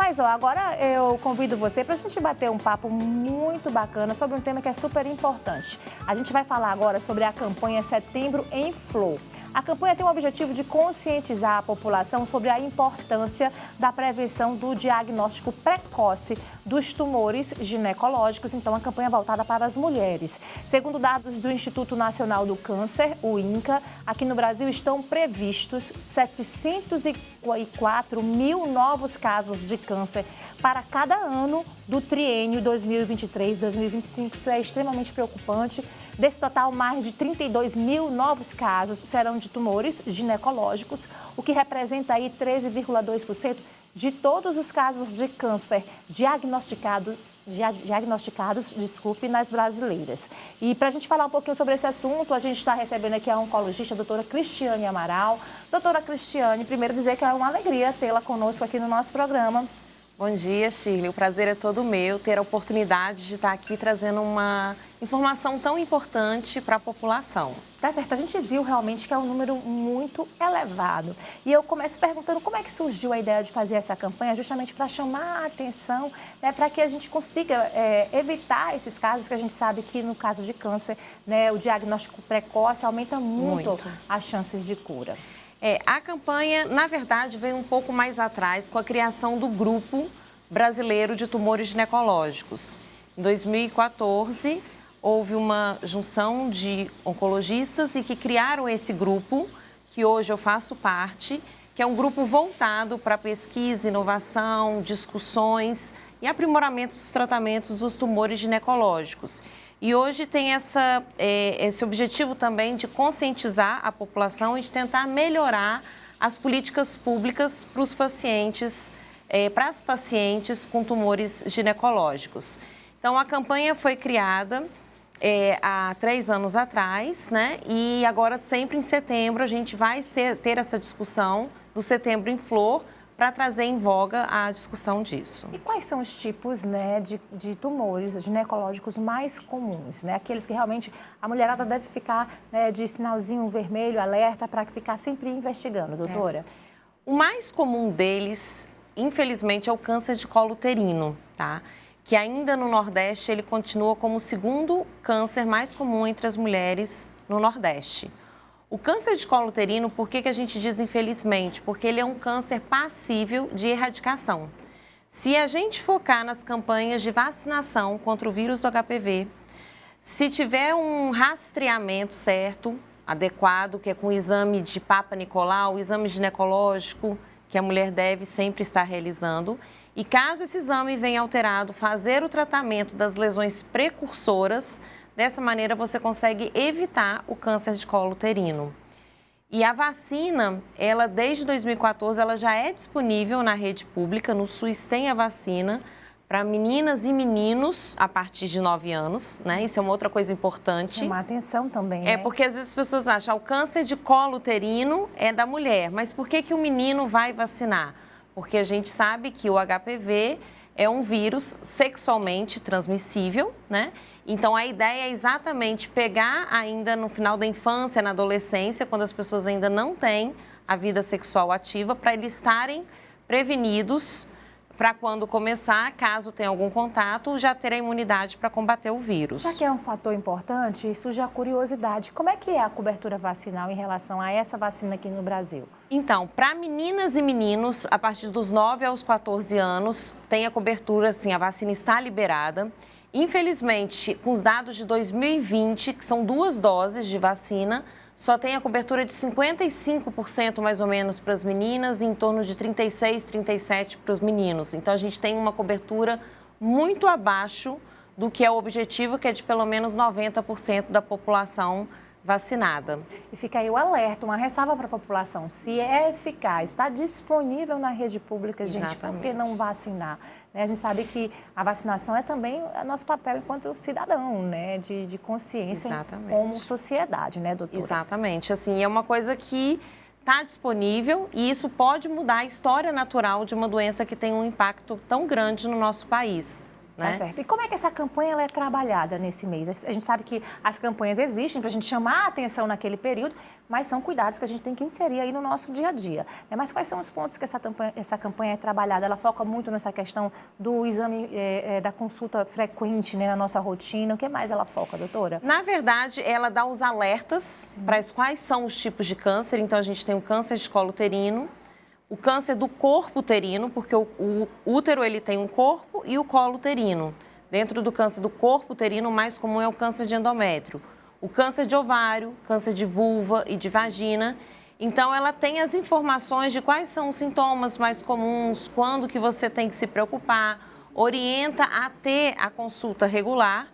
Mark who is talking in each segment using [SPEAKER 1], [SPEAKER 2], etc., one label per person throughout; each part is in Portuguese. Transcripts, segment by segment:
[SPEAKER 1] Mas, ó, agora eu convido você para a gente bater um papo muito bacana sobre um tema que é super importante. A gente vai falar agora sobre a campanha Setembro em Flor. A campanha tem o objetivo de conscientizar a população sobre a importância da prevenção do diagnóstico precoce dos tumores ginecológicos. Então, a campanha é voltada para as mulheres. Segundo dados do Instituto Nacional do Câncer, o INCA, aqui no Brasil estão previstos 704 mil novos casos de câncer para cada ano do triênio 2023-2025. Isso é extremamente preocupante. Desse total, mais de 32 mil novos casos serão de tumores ginecológicos, o que representa aí 13,2% de todos os casos de câncer diagnosticados, nas brasileiras. E para a gente falar um pouquinho sobre esse assunto, a gente está recebendo aqui a oncologista, a doutora Cristiane Amaral. Doutora Cristiane, primeiro dizer que é uma alegria tê-la conosco aqui no nosso programa.
[SPEAKER 2] Bom dia, Shirley. O prazer é todo meu ter a oportunidade de estar aqui trazendo uma informação tão importante para a população.
[SPEAKER 1] Tá certo, a gente viu realmente que é um número muito elevado. E eu começo perguntando como é que surgiu a ideia de fazer essa campanha, justamente para chamar a atenção, né, para que a gente consiga evitar esses casos, que a gente sabe que no caso de câncer, né, o diagnóstico precoce aumenta muito as chances de cura.
[SPEAKER 2] A campanha, na verdade, veio um pouco mais atrás com a criação do Grupo Brasileiro de Tumores Ginecológicos. Em 2014, houve uma junção de oncologistas e que criaram esse grupo, que hoje eu faço parte, que é um grupo voltado para pesquisa, inovação, discussões e aprimoramento dos tratamentos dos tumores ginecológicos. E hoje tem esse objetivo também de conscientizar a população e de tentar melhorar as políticas públicas para os pacientes, para as pacientes com tumores ginecológicos. Então, a campanha foi criada há 3 anos atrás, né? E agora, sempre em setembro, a gente vai ter essa discussão do Setembro em Flor, para trazer em voga a discussão disso.
[SPEAKER 1] E quais são os tipos, né, de tumores ginecológicos mais comuns, né? Aqueles que realmente a mulherada deve ficar, né, de sinalzinho vermelho, alerta, para ficar sempre investigando, doutora?
[SPEAKER 2] O mais comum deles, infelizmente, é o câncer de colo uterino, tá? Que ainda no Nordeste ele continua como o segundo câncer mais comum entre as mulheres no Nordeste. O câncer de colo uterino, por que a gente diz infelizmente? Porque ele é um câncer passível de erradicação. Se a gente focar nas campanhas de vacinação contra o vírus do HPV, se tiver um rastreamento certo, adequado, que é com o exame de Papa Nicolau, o exame ginecológico, que a mulher deve sempre estar realizando, e caso esse exame venha alterado, fazer o tratamento das lesões precursoras. Dessa maneira, você consegue evitar o câncer de colo uterino. E a vacina, ela desde 2014, ela já é disponível na rede pública. No SUS tem a vacina para meninas e meninos a partir de 9 anos, né? Isso é uma outra coisa importante.
[SPEAKER 1] Chamar atenção também, né?
[SPEAKER 2] Porque às vezes as pessoas acham que o câncer de colo uterino é da mulher. Mas por que o menino vai vacinar? Porque a gente sabe que o HPV é um vírus sexualmente transmissível, né? Então, a ideia é exatamente pegar ainda no final da infância, na adolescência, quando as pessoas ainda não têm a vida sexual ativa, para eles estarem prevenidos para quando começar, caso tenha algum contato, já ter a imunidade para combater o vírus.
[SPEAKER 1] Já que é um fator importante, surge a curiosidade. Como é que é a cobertura vacinal em relação a essa vacina aqui no Brasil?
[SPEAKER 2] Então, para meninas e meninos, a partir dos 9 aos 14 anos, tem a cobertura, assim, a vacina está liberada. Infelizmente, com os dados de 2020, que são 2 doses de vacina, só tem a cobertura de 55% mais ou menos para as meninas e em torno de 36%, 37% para os meninos. Então, a gente tem uma cobertura muito abaixo do que é o objetivo, que é de pelo menos 90% da população vacinada.
[SPEAKER 1] E fica aí o alerta, uma ressalva para a população. Se é eficaz, está disponível na rede pública, gente,
[SPEAKER 2] Exatamente.
[SPEAKER 1] por que não vacinar? A gente sabe que a vacinação é também nosso papel enquanto cidadão, né? De consciência.
[SPEAKER 2] Exatamente.
[SPEAKER 1] Como sociedade, né, doutora?
[SPEAKER 2] Exatamente. Assim, é uma coisa que está disponível e isso pode mudar a história natural de uma doença que tem um impacto tão grande no nosso país. né?
[SPEAKER 1] Tá certo. E como é que essa campanha ela é trabalhada nesse mês? A gente sabe que as campanhas existem para a gente chamar a atenção naquele período, mas são cuidados que a gente tem que inserir aí no nosso dia a dia. Mas quais são os pontos que essa campanha é trabalhada? Ela foca muito nessa questão do exame, da consulta frequente, né, na nossa rotina. O que mais ela foca, doutora?
[SPEAKER 2] Na verdade, ela dá os alertas para quais são os tipos de câncer. Então, a gente tem o câncer de colo uterino, o câncer do corpo uterino, porque o útero ele tem um corpo e o colo uterino. Dentro do câncer do corpo uterino, o mais comum é o câncer de endométrio. O câncer de ovário, câncer de vulva e de vagina. Então, ela tem as informações de quais são os sintomas mais comuns, quando que você tem que se preocupar, orienta a ter a consulta regular.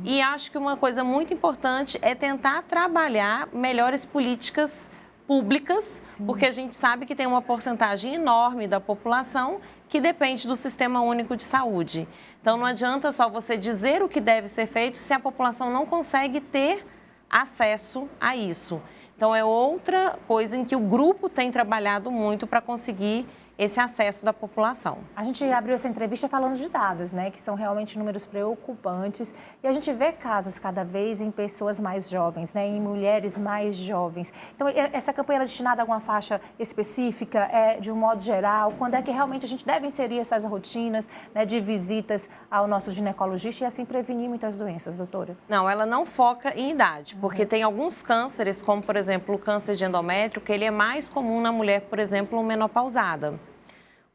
[SPEAKER 2] E acho que uma coisa muito importante é tentar trabalhar melhores políticas públicas, sim, porque a gente sabe que tem uma porcentagem enorme da população que depende do Sistema Único de Saúde. Então, não adianta só você dizer o que deve ser feito se a população não consegue ter acesso a isso. Então, é outra coisa em que o grupo tem trabalhado muito para conseguir esse acesso da população.
[SPEAKER 1] A gente abriu essa entrevista falando de dados, né, que são realmente números preocupantes, e a gente vê casos cada vez em pessoas mais jovens, né, em mulheres mais jovens. Então, essa campanha é destinada a alguma faixa específica, de um modo geral? Quando é que realmente a gente deve inserir essas rotinas, né, de visitas ao nosso ginecologista e assim prevenir muitas doenças, doutora?
[SPEAKER 2] Não, ela não foca em idade, porque tem alguns cânceres, como por exemplo o câncer de endométrio, que ele é mais comum na mulher, por exemplo, menopausada.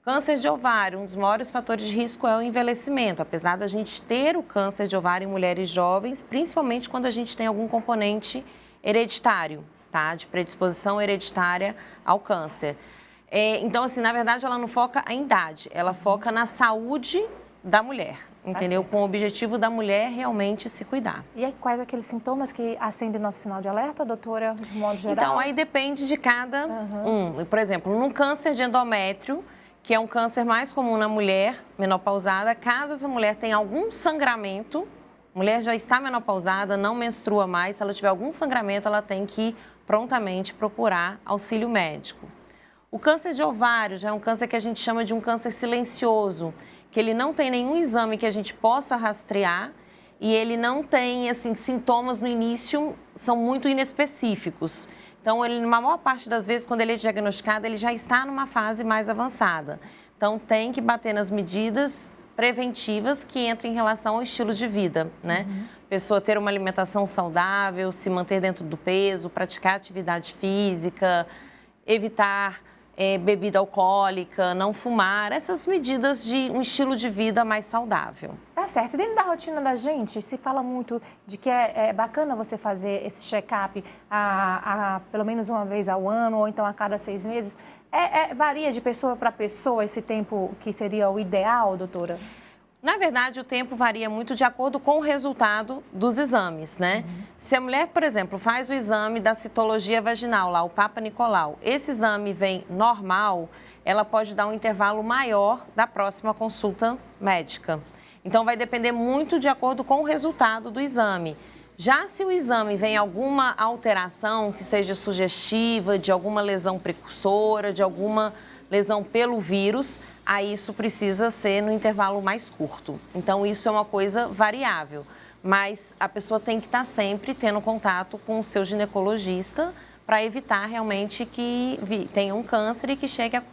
[SPEAKER 2] Câncer de ovário, um dos maiores fatores de risco é o envelhecimento, apesar da gente ter o câncer de ovário em mulheres jovens, principalmente quando a gente tem algum componente hereditário, tá? De predisposição hereditária ao câncer. Então, assim, na verdade, ela não foca em idade, ela foca na saúde da mulher, entendeu? Com o objetivo da mulher realmente se cuidar.
[SPEAKER 1] E aí, quais aqueles sintomas que acendem nosso sinal de alerta, doutora, de modo geral?
[SPEAKER 2] Então, aí depende de cada um. Por exemplo, no câncer de endométrio, que é um câncer mais comum na mulher menopausada, caso essa mulher tenha algum sangramento, a mulher já está menopausada, não menstrua mais, se ela tiver algum sangramento, ela tem que prontamente procurar auxílio médico. O câncer de ovário já é um câncer que a gente chama de um câncer silencioso, que ele não tem nenhum exame que a gente possa rastrear e ele não tem, assim, sintomas no início, são muito inespecíficos. Então, ele, na maior parte das vezes, quando ele é diagnosticado, ele já está numa fase mais avançada. Então, tem que bater nas medidas preventivas que entram em relação ao estilo de vida, né? Pessoa ter uma alimentação saudável, se manter dentro do peso, praticar atividade física, evitar bebida alcoólica, não fumar, essas medidas de um estilo de vida mais saudável.
[SPEAKER 1] Tá certo. Dentro da rotina da gente, se fala muito de que é bacana você fazer esse check-up pelo menos uma vez ao ano ou então a cada 6 meses. Varia de pessoa para pessoa esse tempo que seria o ideal, doutora?
[SPEAKER 2] Na verdade, o tempo varia muito de acordo com o resultado dos exames, né? Se a mulher, por exemplo, faz o exame da citologia vaginal, lá, o Papa Nicolau, esse exame vem normal, ela pode dar um intervalo maior da próxima consulta médica. Então, vai depender muito de acordo com o resultado do exame. Já se o exame vem alguma alteração que seja sugestiva, de alguma lesão precursora, de alguma lesão pelo vírus, aí isso precisa ser no intervalo mais curto. Então, isso é uma coisa variável, mas a pessoa tem que estar sempre tendo contato com o seu ginecologista para evitar realmente que tenha um câncer e que chegue a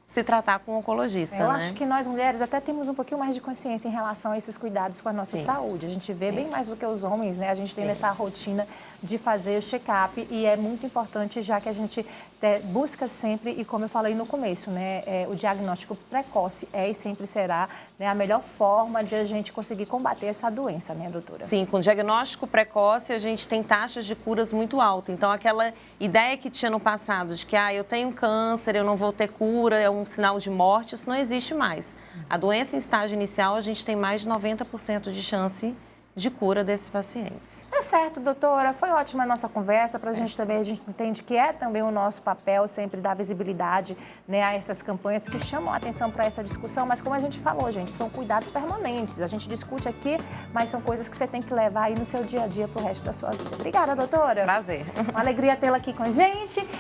[SPEAKER 2] se tratar com um oncologista,
[SPEAKER 1] Eu acho que nós mulheres até temos um pouquinho mais de consciência em relação a esses cuidados com a nossa saúde. A gente vê bem mais do que os homens, né? A gente tem essa rotina de fazer o check-up e é muito importante, já que a gente busca sempre, e como eu falei no começo, né? O diagnóstico precoce e sempre será, né, a melhor forma de a gente conseguir combater essa doença, né, doutora?
[SPEAKER 2] Sim, com diagnóstico precoce a gente tem taxas de curas muito altas. Então, aquela ideia que tinha no passado de que eu tenho câncer, eu não vou ter cura, é um sinal de morte, isso não existe mais. A doença em estágio inicial, a gente tem mais de 90% de chance de cura desses pacientes.
[SPEAKER 1] Tá certo, doutora. Foi ótima a nossa conversa. Para a gente também, a gente entende que é também o nosso papel sempre dar visibilidade, né, a essas campanhas que chamam a atenção para essa discussão. Mas como a gente falou, gente, são cuidados permanentes. A gente discute aqui, mas são coisas que você tem que levar aí no seu dia a dia para o resto da sua vida. Obrigada, doutora.
[SPEAKER 2] Prazer.
[SPEAKER 1] Uma alegria tê-la aqui com a gente.